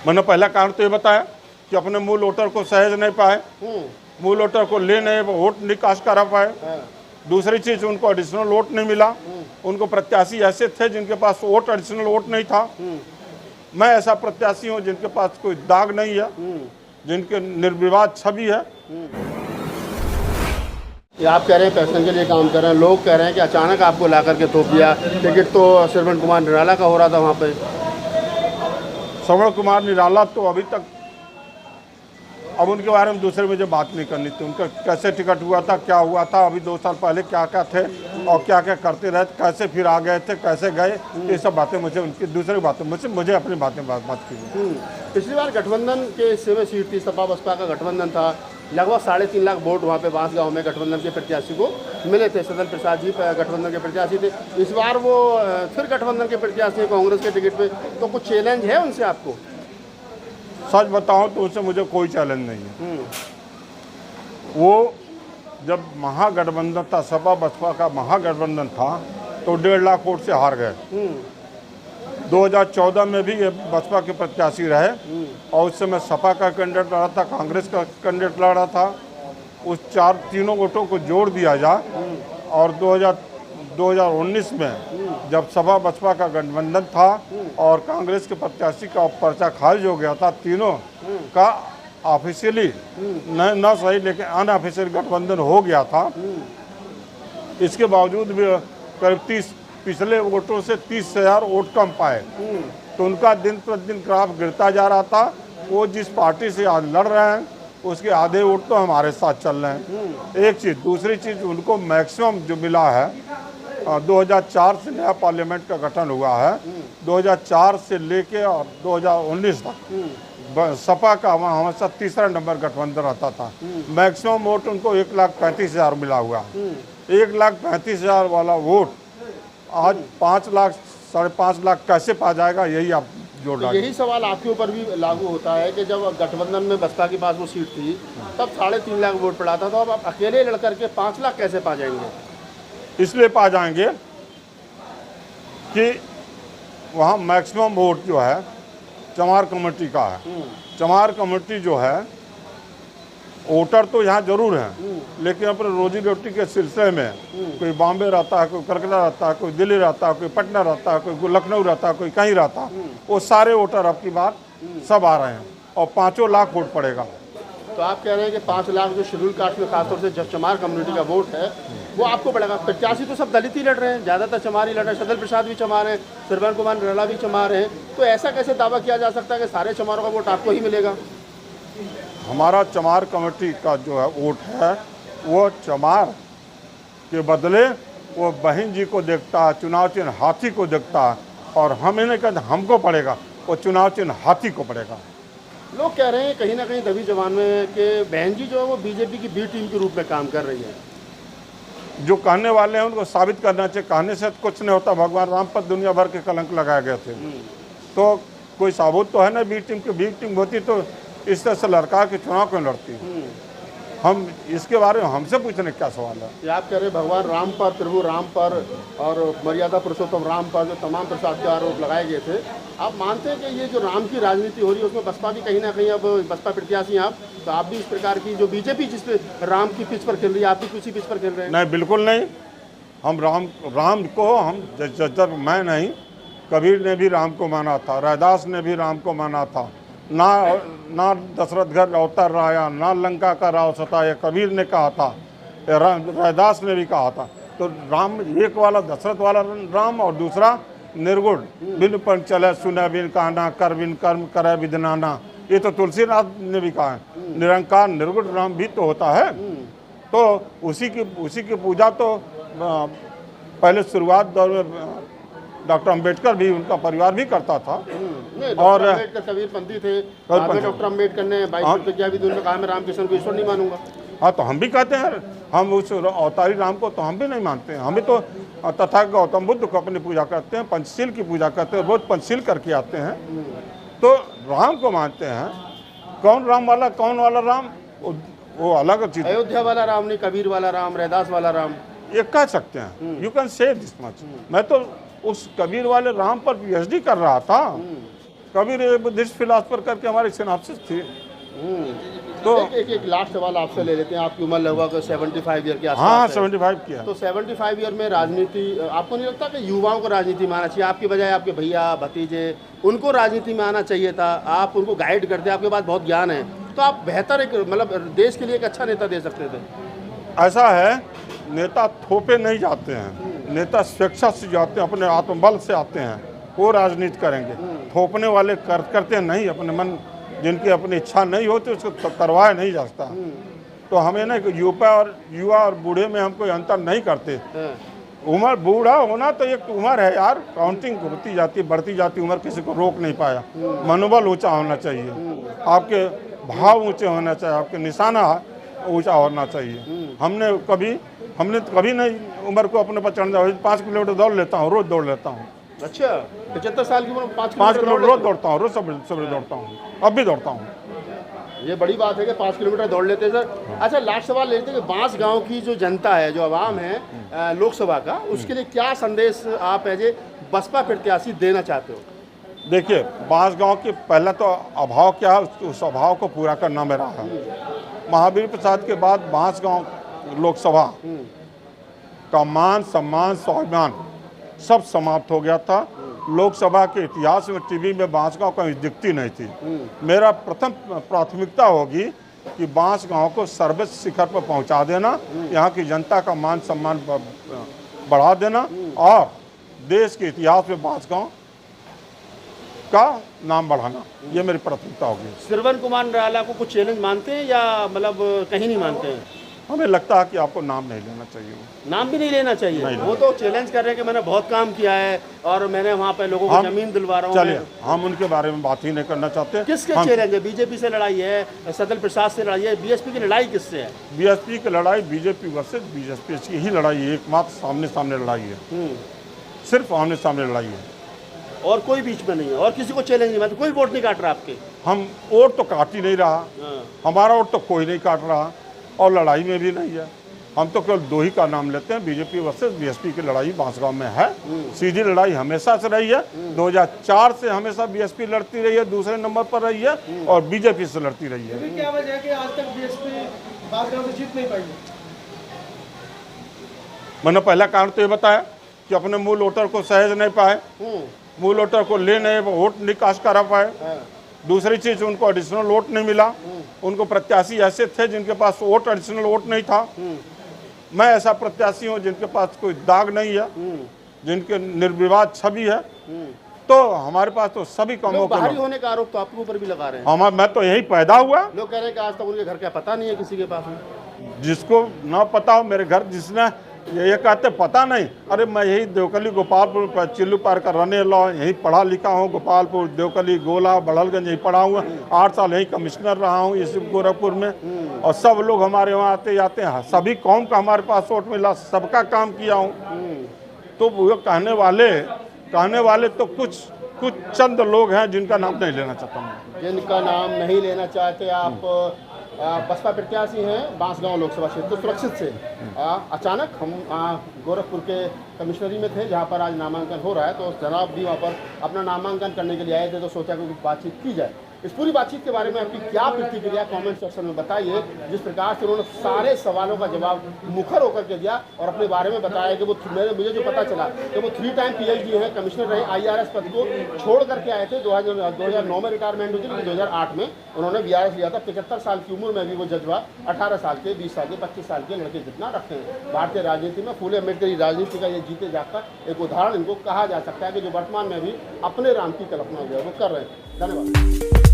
मैंने पहला कारण तो ये बताया कि अपने मूल वोटर को सहेज नहीं पाए, मूल वोटर को ले नहीं, वोट निकास करा पाए। दूसरी चीज, उनको एडिशनल वोट नहीं मिला। उनको प्रत्याशी ऐसे थे जिनके पास वोट एडिशनल वोट नहीं था। मैं ऐसा प्रत्याशी हूँ जिनके पास कोई दाग नहीं है, जिनके निर्विवाद छवि है। ये आप कह रहे हैं पैसे के लिए काम कर रहे हैं, लोग कह रहे हैं कि अचानक आपको ला करके थोप दिया। टिकट तो श्रवण कुमार निराला का हो रहा था वहाँ पे। श्रवण कुमार निराला तो अभी तक, अब उनके बारे में दूसरे मुझे बात नहीं करनी थी। उनका कैसे टिकट हुआ था, क्या हुआ था, अभी 2 साल पहले क्या क्या थे और क्या क्या करते रहे, कैसे फिर आ गए थे, कैसे गए, ये सब बातें मुझे, उनकी दूसरी बातें मुझे अपनी बातें बात कीजिए। पिछली बार गठबंधन के हिस्से में सीट थी, सपा बसपा का गठबंधन था। लगभग 3.5 लाख वोट वहाँ पे बांसगांव में गठबंधन के प्रत्याशी को मिले थे। सदन प्रसाद जी गठबंधन के प्रत्याशी थे। इस बार वो फिर गठबंधन के प्रत्याशी कांग्रेस के टिकट पे, तो कुछ चैलेंज है उनसे आपको? सच बताऊं तो उससे मुझे कोई चैलेंज नहीं है। वो जब महागठबंधन था, सपा बसपा का महागठबंधन था, तो 1.5 लाख वोट से हार गए। 2014 में भी ये बसपा के प्रत्याशी रहे और उस समय सपा का कैंडिडेट लड़ा था, कांग्रेस का कैंडिडेट लड़ा था। उस तीनों वोटों को जोड़ दिया जाए और 2019 में जब सपा बसपा का गठबंधन था और कांग्रेस के प्रत्याशी का पर्चा खारिज हो गया था, तीनों का ऑफिशियली न सही लेकिन अनऑफिशियल गठबंधन हो गया था। इसके बावजूद भी करीब पिछले वोटों से 30,000 वोट कम पाए, तो उनका दिन प्रतिदिन ग्राफ गिरता जा रहा था। वो जिस पार्टी से आज लड़ रहे हैं उसके आधे वोट तो हमारे साथ चल रहे हैं। एक चीज़, दूसरी चीज़, उनको मैक्सिमम जो मिला है, 2004 से नया पार्लियामेंट का गठन हुआ है, 2004 से लेके और 2019 तक सपा का वहाँ हमेशा तीसरा नंबर गठबंधन रहता था। मैक्सिमम वोट उनको 1,35,000 मिला हुआ। 1,35,000 वाला वोट आज 5 लाख 5.5 लाख कैसे पा जाएगा, यही आप जोड़ डालिए। यही सवाल आपके ऊपर भी लागू होता है कि जब गठबंधन में बसपा के पास वो सीट थी तब 3.5 लाख वोट पड़ा था, तो अब आप अकेले लड़ करके 5 लाख कैसे पा जाएंगे? इसलिए पा जाएंगे कि वहाँ मैक्सिमम वोट जो है चमार कमेटी का है। चमार कमेटी जो है, वोटर तो यहाँ जरूर हैं, लेकिन अपने रोजी रोटी के सिलसिले में कोई बॉम्बे रहता है, कोई कलकत्ता रहता है, कोई दिल्ली रहता है, कोई पटना रहता है, कोई लखनऊ रहता है, कोई कहीं रहता है, वो सारे वोटर अब की बार सब आ रहे हैं और 5 लाख वोट पड़ेगा। तो आप कह रहे हैं कि 5 लाख जो शेड्यूल कास्ट में खासतौर से जब चमार कम्युनिटी का वोट है वो आपको पड़ेगा। प्रत्याशी तो सब दलित ही लड़ रहे हैं, ज़्यादातर चमार ही लड़ रहे हैं। सदन प्रसाद भी चमार हैं, श्रवण कुमार निराला भी चमार हैं, तो ऐसा कैसे दावा किया जा सकता है कि सारे चमारों का वोट आपको ही मिलेगा? हमारा चमार कमेटी का जो है वोट है, वो चमार के बदले वो बहन जी को देखता है, चुनाव चिन्ह हाथी को देखता है, और हम इन्हें कहते हमको पड़ेगा, वो चुनाव चिन्ह हाथी को पड़ेगा। लोग कह रहे हैं कहीं ना कहीं दबी जबान में कि बहन जी जो है वो बीजेपी की बी टीम के रूप में काम कर रही है। जो कहने वाले हैं उनको साबित करना चाहिए। कहने से कुछ नहीं होता। भगवान राम पर दुनिया भर के कलंक लगाए गए थे, तो कोई साबुत तो है ना। बी टीम होती तो इस तरह से लड़का के चुनाव क्यों लड़ती? हम इसके बारे में हमसे पूछने क्या सवाल है? ये आप कह रहे हैं भगवान राम पर, प्रभु राम पर और मर्यादा पुरुषोत्तम राम पर जो तमाम प्रसाद के आरोप लगाए गए थे, आप मानते हैं कि ये जो राम की राजनीति हो रही है उसमें बसपा भी कहीं ना कहीं, अब बसपा प्रत्याशी आप, तो आप भी इस प्रकार की जो बीजेपी जिस पे राम की पिच पर खेल रही है, आप भी उसी पिच पर खेल रहे हैं? नहीं, बिल्कुल नहीं। हम राम को हम जब मैं नहीं, कबीर ने भी राम को माना था, रैदास ने भी राम को माना था। ना दशरथ घर अवतार राया, ना लंका का राव सताया, कबीर ने कहा था, रैदास ने भी कहा था। तो राम एक वाला दशरथ वाला राम और दूसरा निर्गुण, बिन पर चले सुने बिन कहना, कर बिन कर्म करे बिन नाना, ये तो तुलसीदास ने भी कहा है। निरंकार निर्गुण राम भी तो होता है। तो उसी की पूजा तो पहले शुरुआत दौर में डॉक्टर अंबेडकर भी, उनका परिवार भी करता था। और अंबेडकर कबीरपंथी थे। डॉक्टर अंबेडकर ने 22 प्रतिज्ञा विधि में कहा मैं रामकृष्ण को ईश्वर नहीं मानूंगा। हाँ, तो हम भी कहते हैं, हम उस अवतारी राम को तो हम भी नहीं मानते हैं। हम भी तो तथा गौतम बुद्ध को अपनी पूजा करते हैं, पंचशील की पूजा करते हैं, रोज पंचशील करके आते हैं। तो राम को मानते हैं। कौन राम वाला, कौन वाला राम, वो अलग चीज। अयोध्या वाला राम नहीं, कबीर वाला राम, रैदास वाला राम, ये कह सकते हैं। You can say this much. मैं तो उस कबीर वाले राम पर पीएचडी कर रहा था। कभी बुद्धिस्ट फिलासफर करके हमारी सिनॉप्सिस थी। तो एक लास्ट सवाल आपसे ले लेते हैं। आपकी उम्र लगभग 75 ईयर के आसपास हाँ, है। 75 की है। तो 75 ईयर में राजनीति, आपको नहीं लगता कि युवाओं को राजनीति में आना चाहिए? आपके बजाय आपके भैया भतीजे उनको राजनीति में आना चाहिए था। आप उनको गाइड करते, आपके पास बहुत ज्ञान है, तो आप बेहतर एक मतलब देश के लिए एक अच्छा नेता दे सकते थे। ऐसा है, नेता थोपे नहीं जाते हैं, नेता स्वेच्छा से जाते हैं, अपने आत्मबल से आते हैं, वो राजनीति करेंगे। थोपने वाले करते नहीं, अपने मन जिनकी अपनी इच्छा नहीं होती उसको करवाया नहीं जा सकता। तो हमें ना युवा और बूढ़े में हम कोई अंतर नहीं करते। उम्र बूढ़ा होना तो एक उम्र है यार, काउंटिंग होती जाती बढ़ती जाती, उम्र किसी को रोक नहीं पाया। मनोबल ऊंचा होना चाहिए, आपके भाव ऊंचे होना चाहिए, आपके निशाना ऊंचा होना चाहिए। हमने कभी नहीं उम्र को अपने पर चढ़ना। 5 किलोमीटर दौड़ लेता हूँ, रोज दौड़ लेता हूँ। अच्छा, 75 साल की उम्र 5 किलोमीटर रोज दौड़ता हूँ, रोज सुबह दौड़ता हूँ, अब भी दौड़ता हूँ। ये बड़ी बात है कि 5 किलोमीटर दौड़ लेते हैं सर। अच्छा, लास्ट सवाल लेते हैं कि बांस गांव की जो जनता है, जो आवाम है लोकसभा का, उसके लिए क्या संदेश आप एज ए बसपा प्रत्याशी देना चाहते हो? देखिए, बांस गांव के पहला तो अभाव क्या है, उस अभाव को पूरा करना मेरा है। महावीर प्रसाद के बाद बांस गांव लोकसभा का मान सम्मान स्वाभिमान सब समाप्त हो गया था। लोकसभा के इतिहास में टीवी में बांस गांव कहीं दिखती नहीं थी। मेरा प्रथम प्राथमिकता होगी कि बांस गांव को सर्वोच्च शिखर पर पहुंचा देना, यहाँ की जनता का मान सम्मान बढ़ा देना और देश के इतिहास में बांस गांव का नाम बढ़ाना, ये मेरी प्राथमिकता होगी। श्रवण कुमार निराला को कुछ चैलेंज मानते हैं या मतलब कहीं नहीं मानते हैं? हमें लगता है कि आपको नाम नहीं लेना चाहिए। नाम भी नहीं लेना चाहिए? वो तो चैलेंज कर रहे हैं कि मैंने बहुत काम किया है और मैंने वहाँ पे लोगों को जमीन दिलवा रहा हूँ। चलिए, हम उनके बारे में बात ही नहीं करना चाहते। किसके चैलेंज है? बीजेपी से लड़ाई है, सदल प्रसाद से लड़ाई है, बीएसपी की लड़ाई किससे है? बीएसपी की लड़ाई बीजेपी वर्सेस बीजेपी की ही लड़ाई है, एकमात्र सामने सामने लड़ाई है, सिर्फ आमने सामने लड़ाई है, और कोई बीच में नहीं है, और किसी को चैलेंज नहीं, मतलब कोई वोट नहीं काट रहा आपके? हम वोट तो काट ही नहीं रहा, हमारा वोट तो कोई नहीं काट रहा और लड़ाई में भी नहीं है। हम तो केवल दो ही का नाम लेते हैं, बीजेपी वर्सेस बीएसपी की लड़ाई बांसगांव में है। सीधी लड़ाई हमेशा से रही है। 2004 से हमेशा बीएसपी लड़ती रही है, दूसरे नंबर पर रही है, और बीजेपी से लड़ती रही है। क्या वजह है कि आज तक बीएसपी बांसगांव से जीत नहीं पाई? मैंने पहला कारण तो ये बताया कि अपने मूल वोटर को सहेज नहीं पाए, मूल वोटर को ले नहीं, वोट निकास करा पाए। दूसरी चीज, उनको एडिशनल वोट नहीं मिला। उनको प्रत्याशी ऐसे थे जिनके पास वोट एडिशनल वोट नहीं था। मैं ऐसा प्रत्याशी हूँ जिनके पास कोई दाग नहीं है, जिनके निर्विवाद छवि है। तो हमारे पास तो सभी कामों को बाहरी होने का आरोप तो आपके ऊपर भी लगा रहे हैं। हाँ, मैं तो यही पैदा हुआ। लोग कह रहे हैं कि आज तक उनके घर का पता नहीं है किसी के पास में। जिसको ना पता हो मेरे घर, जिसने ये कहते पता नहीं, अरे मैं यही देवकली गोपालपुर चिल्लू पार का रहने वाला हूँ, यहीं पढ़ा लिखा हूँ। गोपालपुर, देवकली, गोला, बड़हलगंज यहीं पढ़ा हुआ। 8 साल यहीं कमिश्नर रहा हूँ इस गोरखपुर में। और सब लोग हमारे वहाँ आते जाते हैं, सभी कौम का हमारे पास वोट मिला, सबका काम किया हूँ। तो वो कहने वाले तो कुछ चंद लोग हैं जिनका नाम नहीं लेना चाहता हूँ। जिनका नाम नहीं लेना चाहते आप। बसपा प्रत्याशी हैं बांसगांव लोकसभा क्षेत्र तो सुरक्षित से। अचानक हम गोरखपुर के कमिश्नरी में थे जहां पर आज नामांकन हो रहा है, तो जनाब भी वहां पर अपना नामांकन करने के लिए आए थे, तो सोचा कि कुछ बातचीत की जाए। इस पूरी बातचीत के बारे में आपकी क्या प्रतिक्रिया कमेंट सेक्शन में बताइए। जिस प्रकार से उन्होंने सारे सवालों का जवाब मुखर होकर के दिया और अपने बारे में बताया कि वो मुझे जो पता चला कि वो 3 टाइम PhD हैं, कमिश्नर रहे, IRS पद को छोड़ करके आए थे। 2009 में रिटायरमेंट हुई थी, लेकिन 2008 में उन्होंने VRS लिया था। 75 साल की उम्र में भी वो जज्बा 18 साल के, 20 साल के, 25 साल के लड़के जितना रखते हैं। भारतीय राजनीति में फूले अम्बेडकरी राजनीति का ये जीते जागता एक उदाहरण इनको कहा जा सकता है कि जो वर्तमान में भी अपने राम की कल्पना जो है वो कर रहे हैं। धन्यवाद।